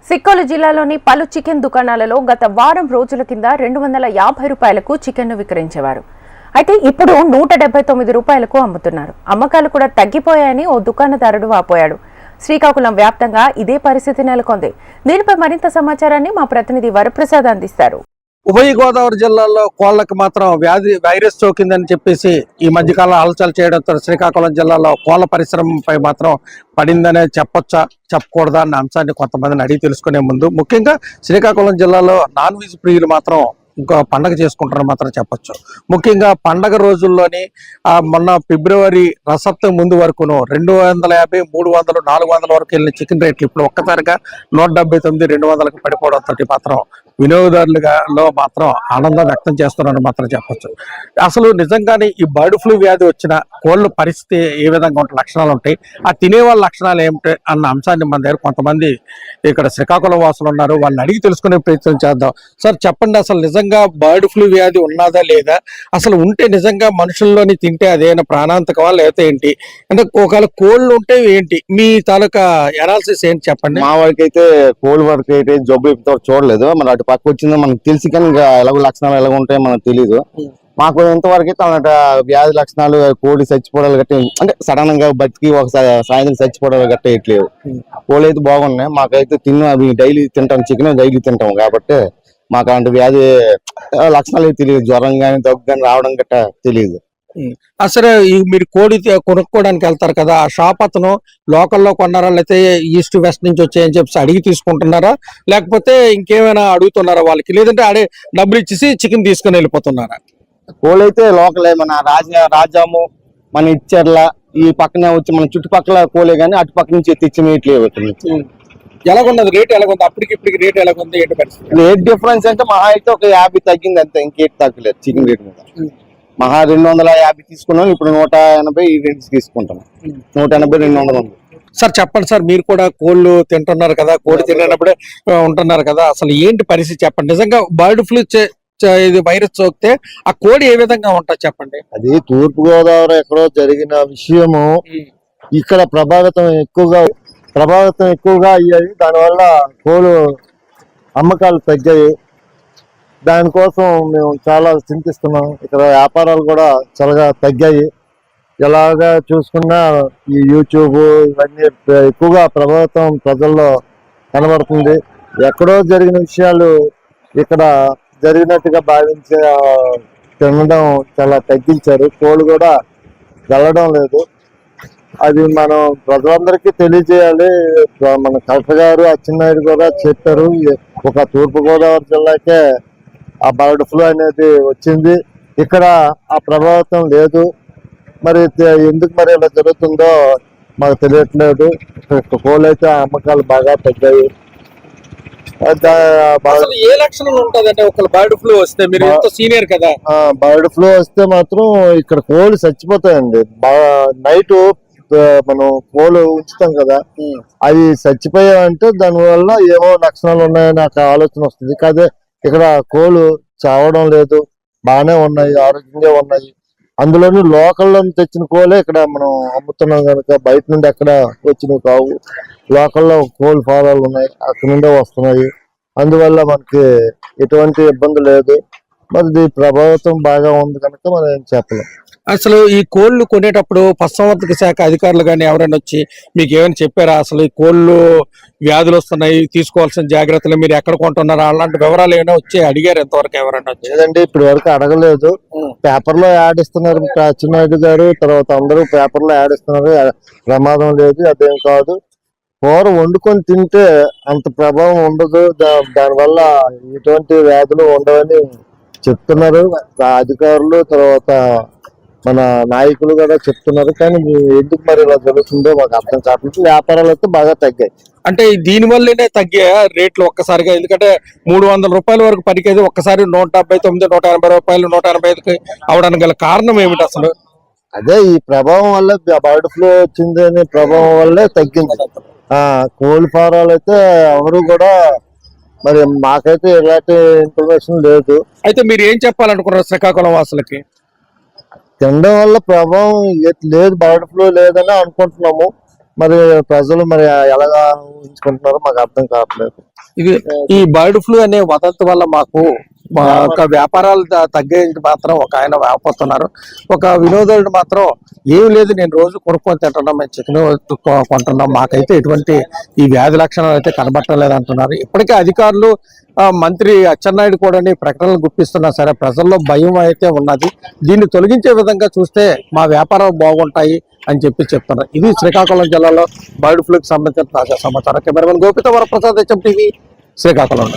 సిక్కోలు జిల్లాలోని పలు చికెన్ దుకాణాలలో గత వారం రోజుల కింద 250 రూపాయలకు చికెన్ను విక్రయించేవారు. అయితే ఇప్పుడు 179 రూపాయలకు అమ్ముతున్నారు. అమ్మకాలు కూడా తగ్గిపోయాయని ఓ దుకాణదారుడు వాపోయాడు. శ్రీకాకుళం వ్యాప్తంగా ఇదే పరిస్థితి నెలకొంది. దీనిపై మరింత సమాచారాన్ని మా ప్రతినిధి వరప్రసాద్ అందిస్తారు. ఉభయ గోదావరి జిల్లాల్లో కోళ్లకు మాత్రం వైరస్ సోకిందని చెప్పేసి ఈ మధ్యకాలంలో హల్చల్ చేయడంతో శ్రీకాకుళం జిల్లాలో కోళ్ల పరిశ్రమపై మాత్రం పడిందనే చెప్పొచ్చా చెప్పకూడదా అన్న అంశాన్ని కొంతమందిని అడిగి తెలుసుకునే ముందు, ముఖ్యంగా శ్రీకాకుళం జిల్లాలో నాన్ వెజ్ ప్రియులు మాత్రం ఇంకో పండగ చేసుకుంటారని మాత్రం చెప్పొచ్చు. ముఖ్యంగా పండగ రోజుల్లోని మొన్న ఫిబ్రవరి రసప్తమి ముందు వరకును 250, 300, 400 వరకు వెళ్ళిన చికెన్ రేట్లు ఇప్పుడు ఒక్కసారిగా 179, 200కి పడిపోవడంతో మాత్రం వినియోగదారులలో మాత్రం ఆనందం వ్యక్తం చేస్తున్నారని మాత్రం చెప్పొచ్చు. అసలు నిజంగానే ఈ బర్డ్ ఫ్లూ వ్యాధి వచ్చిన కోళ్ళ పరిస్థితి ఏ విధంగా ఉంటే లక్షణాలు ఉంటాయి, ఆ తినేవాళ్ళ లక్షణాలు ఏమిటి అన్న అంశాన్ని మన దగ్గర కొంతమంది ఇక్కడ శ్రీకాకుళం వాసులు ఉన్నారు, వాళ్ళని అడిగి తెలుసుకునే ప్రయత్నం చేద్దాం. సార్ చెప్పండి, అసలు నిజంగా బర్డ్ ఫ్లూ వ్యాధి ఉన్నదా లేదా, అసలు ఉంటే నిజంగా మనుషుల్లోని తింటే అదేనా ప్రాణాంతకమా లేకపోతే ఏంటి, అంటే ఒకవేళ కోళ్ళు ఉంటే ఏంటి, మీ తాలూకా ఎనాలిసిస్ ఏంటి చెప్పండి. మా వారికి అయితే కోళ్ళ వరకు అయితే జబ్బు చూడలేదు, మన అటు పక్క వచ్చిందో మనకు తెలిసి, కానీ ఎలాగో లక్షణాలు ఎలాగ ఉంటాయో మనకు తెలియదు. మాకు ఇంతవరకు అయితే అన్నట్టు వ్యాధి లక్షణాలు కోడి చచ్చిపోవడాలు గట్టి, అంటే సడన్ గా బతికి ఒకసారి సాయంత్రం చచ్చిపోవడాలు గట్ట ఇట్లేవు. కోళ్ళు అయితే బాగున్నాయి, మాకైతే అవి డైలీ తింటాం, చికెన్ డైలీ తింటాం కాబట్టి మాకు అలాంటి వ్యాధి లక్షణాలు తెలియదు. జ్వరం కానీ దగ్గు కానీ రావడం గట్ట తెలియదు. అసలు మీరు కోడి కొనుక్కోవడానికి వెళ్తారు కదా, ఆ షాప్ అతను లోకల్లో కొన్నారా లేకపోతే ఈస్ట్ వెస్ట్ నుంచి వచ్చాయని చెప్పి అడిగి తీసుకుంటున్నారా, లేకపోతే ఇంకేమైనా అడుగుతున్నారా వాళ్ళకి, లేదంటే ఆడే డబ్బులు ఇచ్చేసి చికెన్ తీసుకుని వెళ్ళిపోతున్నారా? కోళ్ళు అయితే లోకలే, మన రాజాము, మన ఇచ్చర్ల ఈ పక్కనే వచ్చి మన చుట్టుపక్కల కోలే కానీ అటు పక్క నుంచి తెచ్చి మీట్లేదు. ఎలాగున్నది రేట్, ఎలాగుంది అప్పటికి ఇప్పటికి రేట్ ఎలాగుంది, ఏంటి పరిస్థితి? రేట్ డిఫరెన్స్ అంటే మహా అయితే ఒక 50 తగ్గింది అంతే, ఇంకేటి తగ్గలేదు చికెన్ రేట్ మీద. మహా 250 తీసుకున్నాం, ఇప్పుడు 180 ఈ రేట్స్ తీసుకుంటాం. 180, 200 ఉంది. సార్ చెప్పండి సార్, మీరు కూడా కోళ్ళు తింటున్నారు కదా, కోడి తినప్పుడే ఉంటున్నారు కదా, అసలు ఏంటి పరిస్థితి చెప్పండి. నిజంగా బర్డ్ ఫ్లూ ఇది వైరస్ సోకితే ఆ కోడి ఏ విధంగా ఉంటుంది చెప్పండి. అది తూర్పు గోదావరి ఎక్కడో జరిగిన విషయము, ఇక్కడ ప్రభావితం ఎక్కువగా అయ్యాయి. దానివల్ల కోళ్ళు అమ్మకాలు తగ్గాయి. దానికోసం మేము చాలా చింతిస్తున్నాం. ఇక్కడ వ్యాపారాలు కూడా చాలా తగ్గాయి. ఎలాగా చూసుకున్నా ఈ యూట్యూబ్ ఇవన్నీ ఎక్కువగా ప్రభావితం ప్రజల్లో కనబడుతుంది. ఎక్కడో జరిగిన విషయాలు ఇక్కడ జరిగినట్టుగా భావించే తినడం చాలా తగ్గించారు. కోళ్ళు కూడా వెళ్ళడం లేదు. అది మనం ప్రజలందరికీ తెలియజేయాలి. మన కలెక్టర్ గారు అచ్చెన్నాయుడు కూడా చెప్పారు, ఒక తూర్పు గోదావరి జిల్లాకే ఆ బర్డ్ ఫ్లూ అనేది వచ్చింది, ఇక్కడ ఆ ప్రభావితం లేదు. మరి ఎందుకు మరి ఇలా జరుగుతుందో మాకు తెలియట్లేదు. కోళ్ళు అయితే అమ్మకాలు బాగా తగ్గాయి. ఏ లక్షణాలు ఉంటదంటే ఒకళ్ళు బర్డ్ ఫ్లూ వస్తే, మీరు ఎంతో సీనియర్ కదా, బర్డ్ ఫ్లూ వస్తే మాత్రం ఇక్కడ కోళ్ళు చచ్చిపోతాయండి. నైట్ మనం కోళ్ళు ఉంచుతాం కదా, అవి చచ్చిపోయాయంటే దానివల్ల ఏమో లక్షణాలు ఉన్నాయని నాకు ఆలోచన వస్తుంది. కాదే ఇక్కడ కోళ్ళు చావడం లేదు, బాగానే ఉన్నాయి, ఆరోగ్యంగా ఉన్నాయి. అందులోనూ లోకల్లో తెచ్చిన కోళ్ళే ఇక్కడ మనం అమ్ముతున్నాం కనుక బయట నుండి ఎక్కడ వచ్చినవి కావు. లోకల్లో కోళ్ళ ఫారాలు ఉన్నాయి, అక్కడ నుండే వస్తున్నాయి. అందువల్ల మనకి ఎటువంటి ఇబ్బంది లేదు. మరి ప్రభావితం బాగా ఉంది కనుక మనం ఏం చెప్పలేం. అసలు ఈ కోళ్లు కొనేటప్పుడు పశుసంవర్ధక శాఖ అధికారులు కానీ ఎవరైనా వచ్చి మీకు ఏమైనా చెప్పారా, అసలు ఈ కోళ్ళు వ్యాధులు వస్తున్నాయి, తీసుకోవాల్సిన జాగ్రత్తలు మీరు ఎక్కడ కొంటున్నారా, అలాంటి వివరాలు ఏమైనా వచ్చి అడిగారు ఎంతవరకు ఎవరైనా? లేదండి, ఇప్పటి వరకు అడగలేదు. పేపర్ లో యాడ్ ఇస్తున్నారు అచ్చెన్నాయుడు గారు, తర్వాత అందరూ పేపర్ లో యాడ్ ఇస్తున్నారు. ప్రమాదం లేదు, అదేం కాదు. కూర వండుకొని తింటే అంత ప్రభావం ఉండదు, దానివల్ల ఎటువంటి వ్యాధులు ఉండవని చెప్తున్నారు అధికారులు, తర్వాత మన నాయకులు కూడా చెప్తున్నారు. కానీ ఎందుకు మరి ఇలా జరుగుతుందో మాకు అర్థం కావట్లేదు. వ్యాపారాలు అయితే బాగా తగ్గాయి. అంటే దీని వల్లనే తగ్గాయా రేట్లు ఒక్కసారిగా? ఎందుకంటే 300 రూపాయల వరకు పలికేది ఒక్కసారి 179, 180 రూపాయలు, 185కి అవడానికి గల కారణం ఏమిటి అసలు? అదే ఈ ప్రభావం వల్ల, బర్డ్ ఫ్లూ వచ్చింది అనే ప్రభావం వల్లే తగ్గింది. కోళ్ళ ఫారాలు అయితే ఎవరు కూడా, మరి మాకైతే ఎలాంటి ఇన్ఫర్మేషన్ లేదు. అయితే మీరు ఏం చెప్పాలనుకున్నారు శ్రీకాకుళం వాసులకి? తినడం వల్ల ప్రభావం లేదు, బర్డ్ ఫ్లూ లేదని అనుకుంటున్నాము. మరి ప్రజలు మరి ఎలాగా ఊహించుకుంటున్నారో మాకు అర్థం కావట్లేదు. ఇది ఈ బర్డ్ ఫ్లూ అనే వదంతి వల్ల మాకు మా యొక్క వ్యాపారాలు తగ్గేది మాత్రం ఒక ఆయన వ్యాపడుతున్నారు. ఒక వినోదుడు మాత్రం ఏం లేదు, నేను రోజు కొనుక్కొని తింటున్నాం, మేము చికెన్ కొంటున్నాం, మాకైతే ఎటువంటి ఈ వ్యాధి లక్షణాలు అయితే కనబట్టలేదు అంటున్నారు. ఇప్పటికే అధికారులు మంత్రి అచ్చెన్నాయుడు కూడా ప్రకటనలు గుప్పిస్తున్నా సరే ప్రజల్లో భయం అయితే ఉన్నది. దీన్ని తొలగించే విధంగా చూస్తే మా వ్యాపారాలు బాగుంటాయి అని చెప్తున్నారు. ఇది శ్రీకాకుళం జిల్లాలో బర్డ్ ఫ్లూకి సంబంధించిన తాజా సమాచారం. Cameraman Gopitha Varaprasad, HM TV, Srikakulam.